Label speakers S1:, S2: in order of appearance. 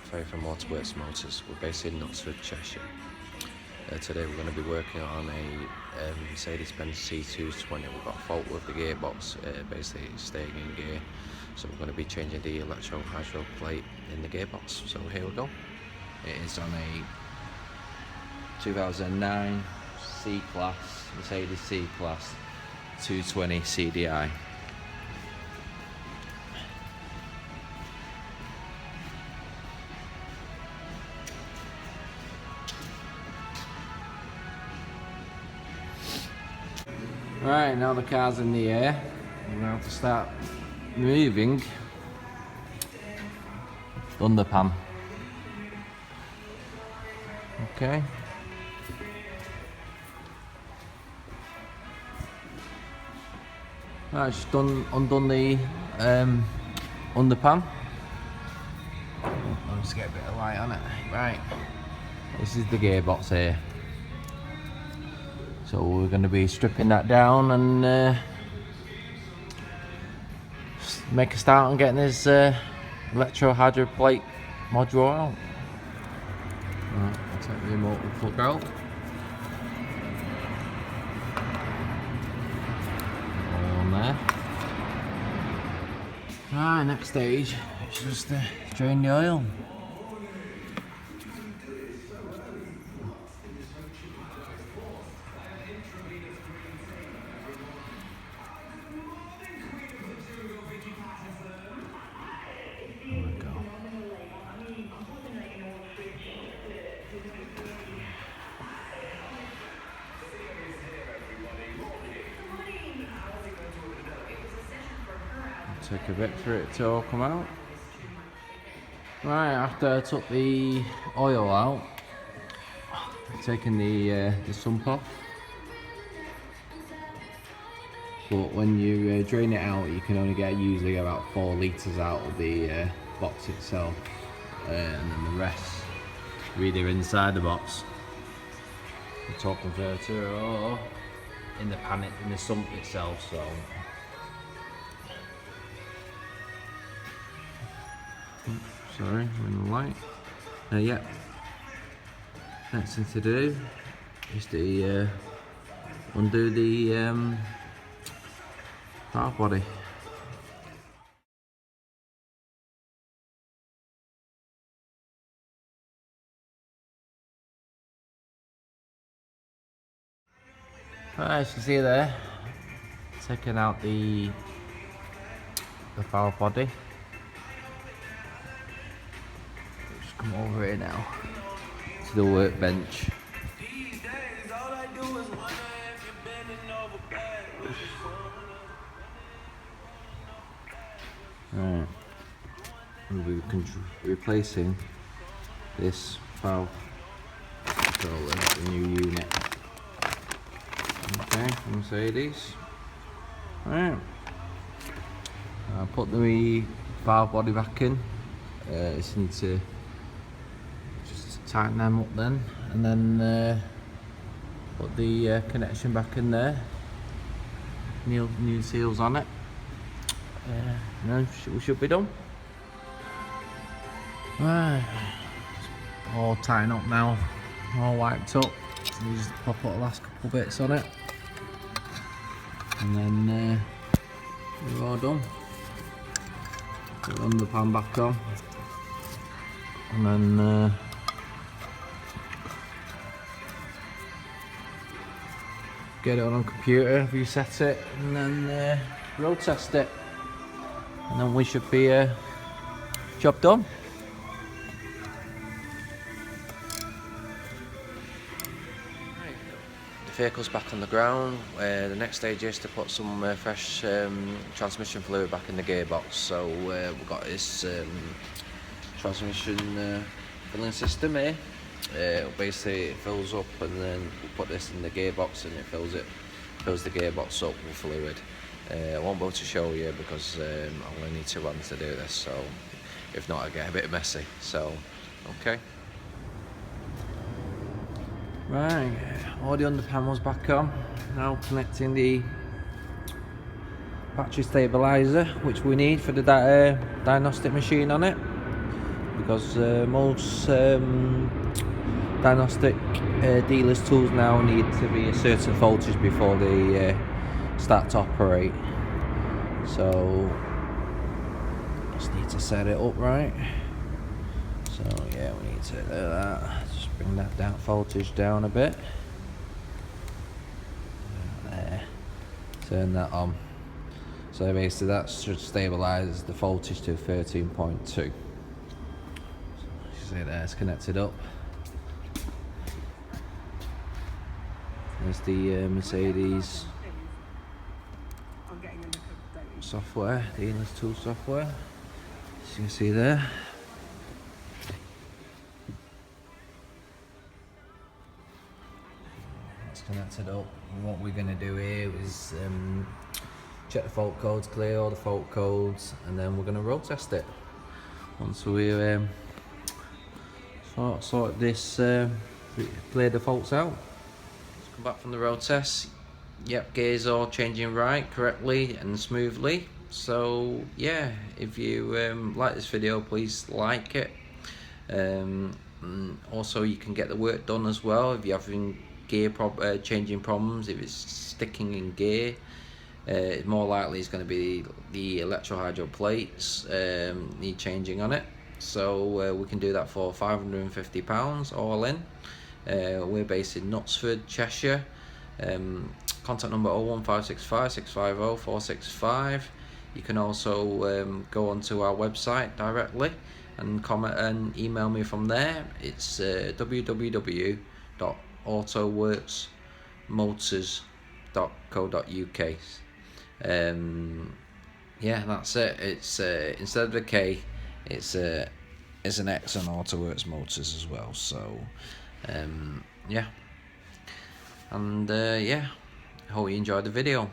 S1: Ferry from Motorworks Motors. We're based in Oxford, Cheshire. Today we're going to be working on a Mercedes-Benz C220. We've got a fault with the gearbox, basically staying in gear. So we're going to be changing the electrohydro plate in the gearbox. So here we go. It is on a 2009 C-Class, Mercedes C-Class 220 CDI. Right, now the car's in the air, we're going to have to start moving the underpan. Okay. Right, just undone the underpan. I'll just get a bit of light on it. Right, this is the gearbox here. So we're going to be stripping that down and make a start on getting this electrohydro plate module out. Right, I'll take the remote plug out. All on there. Right, next stage is just drain the oil. Take a bit for it to all come out. Right, after I took the oil out, taking the sump off. But when you drain it out, you can only get usually about 4 litres out of the box itself, and then the rest are either inside the box, the torque converter, or in the sump itself. So. Sorry, we're in the light. Yeah. Next thing to do is to undo the valve body. Right, as you can see there, taking out the valve body. Come over here now to the workbench. Right, we'll be replacing this valve controller, the new unit. Okay, from Mercedes. Right, I'll put the valve body back in. Just need to tighten them up then, and then put the connection back in there. New seals on it. And then we should be done. Right, it's all tightened up now, all wiped up. So we just pop up the last couple bits on it, and then we're all done. Put the underpan back on, and then get it on computer, reset it, and then road test it, and then we should be job done. The vehicle's back on the ground. The next stage is to put some fresh transmission fluid back in the gearbox. So we've got this transmission filling system here. Basically it fills up, and then we put this in the gearbox, and it fills the gearbox up with fluid. I won't be able to show you because I'm going to need to run to do this, so if not, I get a bit messy. So okay. Right, all the underpan was back on. Now connecting the battery stabilizer, which we need for the diagnostic machine on it.
S2: because most diagnostic dealers' tools now need to be a certain voltage before they start to operate. So just need to set it up right. So yeah, we need to do that. Just bring that voltage down a bit. There. Turn that on. So basically that should stabilise the voltage to 13.2. So you see there, it's connected up. There's the Mercedes software, the dealer's tool software, as you can see there. It's connected up, and what we're going to do here is check the fault codes, clear all the fault codes, and then we're going to road test it. Once we sort this, clear the faults out. Let's come back from the road test. Yep, gears all changing right, correctly and smoothly. So yeah, if you like this video, please like it. Also, you can get the work done as well if you're having gear changing problems. If it's sticking in gear, more likely it's going to be the electrohydro plates need changing on it. So we can do that for £550 all in. We're based in Knutsford, Cheshire. Contact number 01565 650 465. You can also go onto our website directly and comment and email me from there. It's www.autoworksmotors.co.uk. Yeah, that's it. It's instead of a K, it's an X on AutoWorks Motors as well. So yeah, and yeah, hope you enjoyed the video.